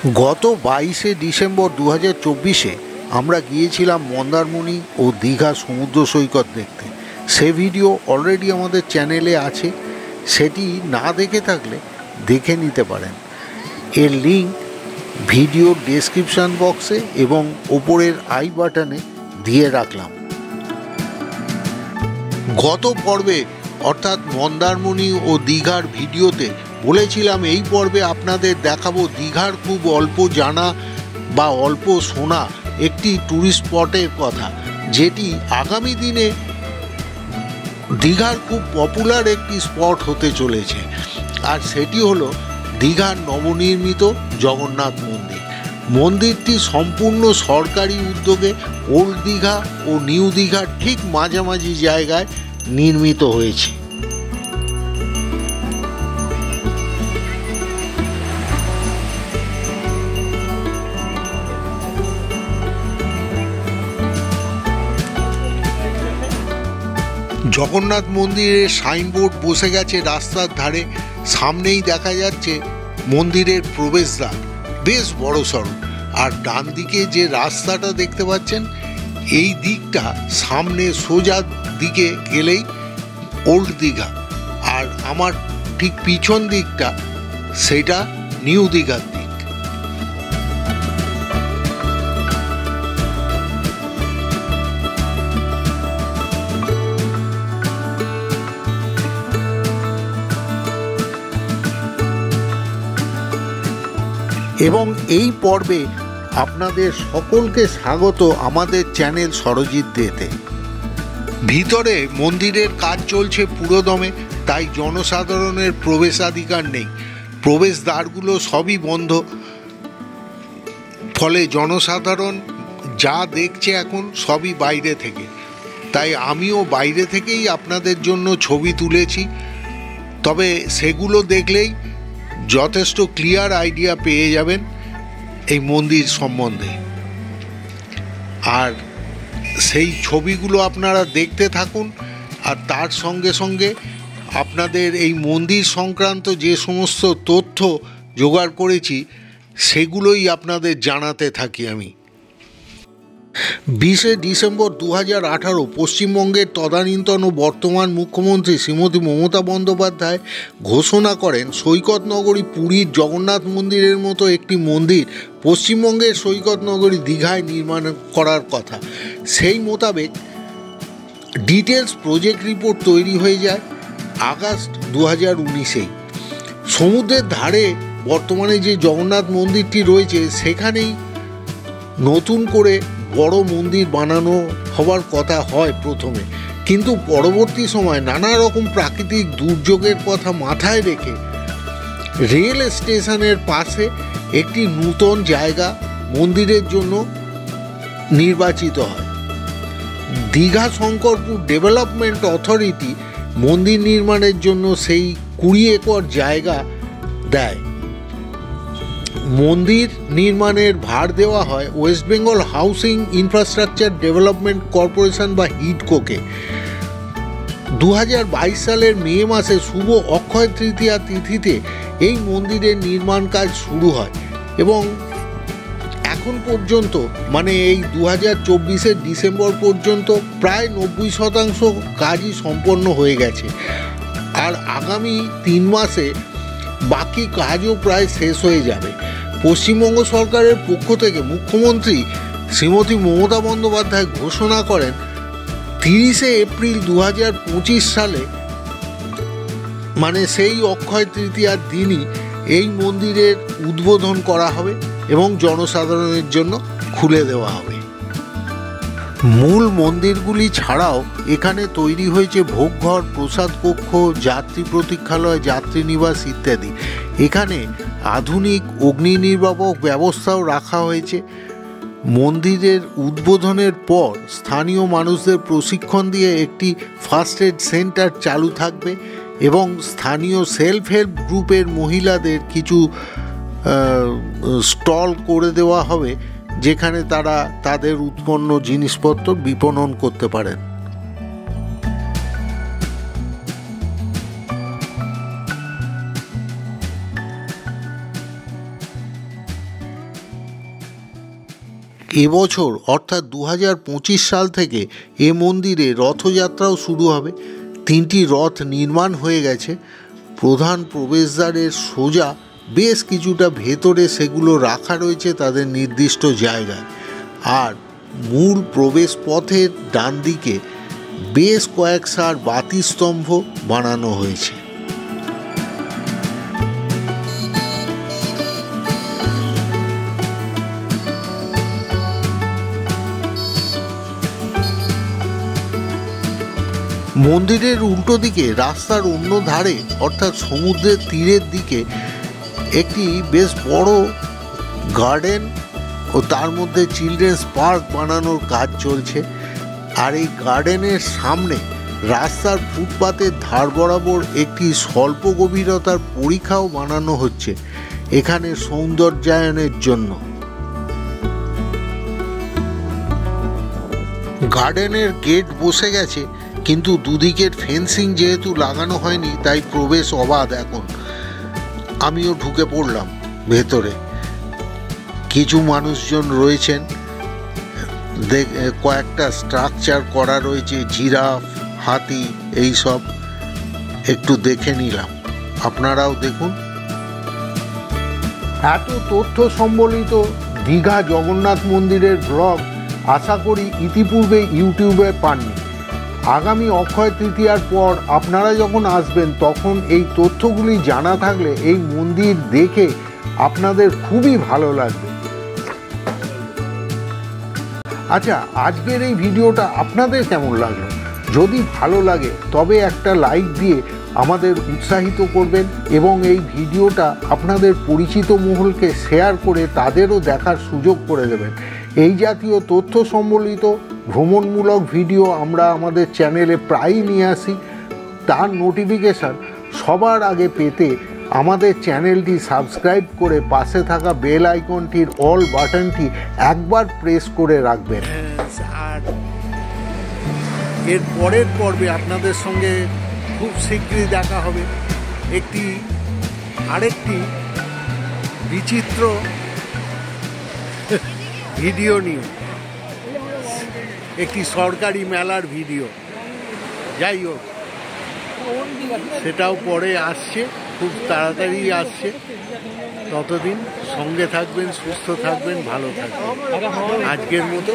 গত 22শে ডিসেম্বর 2024-এ আমরা গিয়েছিলাম মন্দারমণি ও দীঘা সমুদ্র সৈকত দেখতে। সে ভিডিও অলরেডি আমাদের চ্যানেলে আছে, সেটি না দেখে থাকলে দেখে নিতে পারেন। এর লিঙ্ক ভিডিও ডেসক্রিপশান বক্সে এবং ওপরের আই বাটনে দিয়ে রাখলাম। গত পর্বে অর্থাৎ মন্দারমণি ও দীঘার ভিডিওতে বলেছিলাম এই পর্বে আপনাদের দেখাবো দীঘার খুব অল্প জানা বা অল্প শোনা একটি ট্যুরিস্ট স্পটের কথা, যেটি আগামী দিনে দীঘার খুব পপুলার একটি স্পট হতে চলেছে। আর সেটি হলো দীঘার নবনির্মিত জগন্নাথ মন্দির। মন্দিরটি সম্পূর্ণ সরকারি উদ্যোগে ওল্ড দীঘা ও নিউ দীঘার ঠিক মাঝামাঝি জায়গায় নির্মিত হয়েছে। জগন্নাথ মন্দিরের সাইনবোর্ড বসে গেছে রাস্তার ধারে, সামনেই দেখা যাচ্ছে মন্দিরের প্রবেশদ্বার, বেশ বড় সড়ো। আর ডান দিকে যে রাস্তাটা দেখতে পাচ্ছেন, এই দিকটা সামনে সোজা দিকে গেলেই ওল্ড দীঘা, আর আমার ঠিক পিছন দিকটা সেটা নিউ দীঘার দিক। এবং এই পর্বে আপনাদের সকলকে স্বাগত আমাদের চ্যানেল সরজিৎ দেতে। ভিতরে মন্দিরের কাজ চলছে পুরোদমে, তাই জনসাধারণের প্রবেশাধিকার নেই। প্রবেশদ্বারগুলো সবই বন্ধ, ফলে জনসাধারণ যা দেখছে এখন সবই বাইরে থেকে। তাই আমিও বাইরে থেকেই আপনাদের জন্য ছবি তুলেছি, তবে সেগুলো দেখলেই যথেষ্ট ক্লিয়ার আইডিয়া পেয়ে যাবেন এই মন্দির সম্বন্ধে। আর সেই ছবিগুলো আপনারা দেখতে থাকুন, আর তার সঙ্গে সঙ্গে আপনাদের এই মন্দির সংক্রান্ত যে সমস্ত তথ্য জোগাড় করেছি সেগুলোই আপনাদের জানাতে থাকি আমি। 20শে ডিসেম্বর 2018 পশ্চিমবঙ্গের তদানীন্তন ও বর্তমান মুখ্যমন্ত্রী শ্রীমতী মমতা বন্দ্যোপাধ্যায় ঘোষণা করেন সৈকত নগরী পুরীর জগন্নাথ মন্দিরের মতো একটি মন্দির পশ্চিমবঙ্গের সৈকত নগরী দীঘায় নির্মাণ করার কথা। সেই মোতাবেক ডিটেলস প্রজেক্ট রিপোর্ট তৈরি হয়ে যায় আগস্ট 2019-এই। সমুদ্রের ধারে বর্তমানে যে জগন্নাথ মন্দিরটি রয়েছে সেখানেই নতুন করে বড় মন্দির বানানো হওয়ার কথা হয় প্রথমে, কিন্তু পরবর্তী সময় নানা রকম প্রাকৃতিক দুর্যোগের কথা মাথায় রেখে রেল স্টেশনের পাশে একটি নূতন জায়গা মন্দিরের জন্য নির্বাচিত হয়। দীঘা শঙ্করপুর ডেভেলপমেন্ট অথরিটি মন্দির নির্মাণের জন্য সেই 20 একর জায়গা দেয়। মন্দির নির্মাণের ভার দেওয়া হয় West Bengal housing infrastructure development corporation বা হিডকোকে। 2022 সালের মে মাসে শুভ অক্ষয় তৃতীয়া তিথিতে এই মন্দিরের নির্মাণ কাজ শুরু হয় এবং এখন পর্যন্ত মানে এই 2024-এর ডিসেম্বর পর্যন্ত প্রায় 90% কাজই সম্পন্ন হয়ে গেছে। আর আগামী 3 মাসে বাকি কাজও প্রায় শেষ হয়ে যাবে। পশ্চিমবঙ্গ সরকারের পক্ষ থেকে মুখ্যমন্ত্রী শ্রীমতী মমতা বন্দ্যোপাধ্যায় ঘোষণা করেন 30শে এপ্রিল 2025 সালে, মানে সেই অক্ষয় তৃতীয়ার দিনই এই মন্দিরের উদ্বোধন করা হবে এবং জনসাধারণের জন্য খুলে দেওয়া হবে। মূল মন্দিরগুলি ছাড়াও এখানে তৈরি হয়েছে ভোগঘর, প্রসাদ কক্ষ, যাত্রী প্রতীক্ষালয়, যাত্রী নিবাস ইত্যাদি। এখানে আধুনিক অগ্নি নির্বাপক ব্যবস্থাও রাখা হয়েছে। মন্দিরের উদ্বোধনের পর স্থানীয় মানুষদের প্রশিক্ষণ দিয়ে একটি ফার্স্ট এড সেন্টার চালু থাকবে এবং স্থানীয় সেলফ হেল্প গ্রুপের মহিলাদের কিছু স্টল করে দেওয়া হবে, যেখানে তারা তাদের উৎপন্ন জিনিসপত্র বিপণন করতে পারেন। এবছর অর্থাৎ 2025 সাল থেকে এ মন্দিরে রথযাত্রাও শুরু হবে। 3টি রথ নির্মাণ হয়ে গেছে। প্রধান প্রবেশদ্বারের সোজা বেশ কিছুটা ভেতরে সেগুলো রাখা রয়েছে তাদের নির্দিষ্ট জায়গায়। আর মূল প্রবেশ পথের ডান দিকে বেশ কয়েক সার বাতিস্তম্ভ বানানো হয়েছে। মন্দিরের উল্টো দিকে রাস্তার অন্য ধারে অর্থাৎ সমুদ্রের তীরের দিকে একটি বেশ বড় গার্ডেন ও তার মধ্যে চিলড্রেন্স পার্ক বানানোর কাজ চলছে। আর এই গার্ডেনের সামনে রাস্তার ফুটপাতের ধার বরাবর একটি স্বল্প গভীরতার পরিখাও বানানো হচ্ছে এখানে সৌন্দর্যায়নের জন্য। গার্ডেনের গেট বসে গেছে, কিন্তু দুদিকের ফেন্সিং যেহেতু লাগানো হয়নি তাই প্রবেশ অবাধ। এখন আমিও ঢুকে পড়লাম ভেতরে। কিছু মানুষজন রয়েছেন, কয়েকটা স্ট্রাকচার করা রয়েছে, জিরাফ, হাতি, এই সব একটু দেখে নিলাম। আপনারাও দেখুন। এত তথ্য সম্বলিত দীঘা জগন্নাথ মন্দিরের ব্লগ আশা করি ইতিপূর্বে ইউটিউবে পাননি। আগামী অক্ষয় তৃতীয়ার পর আপনারা যখন আসবেন তখন এই তথ্যগুলি জানা থাকলে এই মন্দির দেখে আপনাদের খুবই ভালো লাগবে। আচ্ছা, আজকের এই ভিডিওটা আপনাদের কেমন লাগলো? যদি ভালো লাগে তবে একটা লাইক দিয়ে আমাদের উৎসাহিত করবেন এবং এই ভিডিওটা আপনাদের পরিচিত মহলকে শেয়ার করে তাদেরও দেখার সুযোগ করে দেবেন। এই জাতীয় তথ্য সম্বলিত ভ্রমণমূলক ভিডিও আমরা আমাদের চ্যানেলে প্রায়ই নিয়ে আসি। তার নোটিফিকেশান সবার আগে পেতে আমাদের চ্যানেলটি সাবস্ক্রাইব করে পাশে থাকা বেল আইকনটির অল বাটনটি একবার প্রেস করে রাখবেন। আর এর পরের পর্বে আপনাদের সঙ্গে খুব শীঘ্রই দেখা হবে আরেকটি বিচিত্র ভিডিও নিয়ে, একটি সরকারি মেলার ভিডিও। যাই হোক, সেটাও পরে আসছে, খুব তাড়াতাড়ি আসছে। ততদিন সঙ্গে থাকবেন, সুস্থ থাকবেন, ভালো থাকবেন। আজকের মতো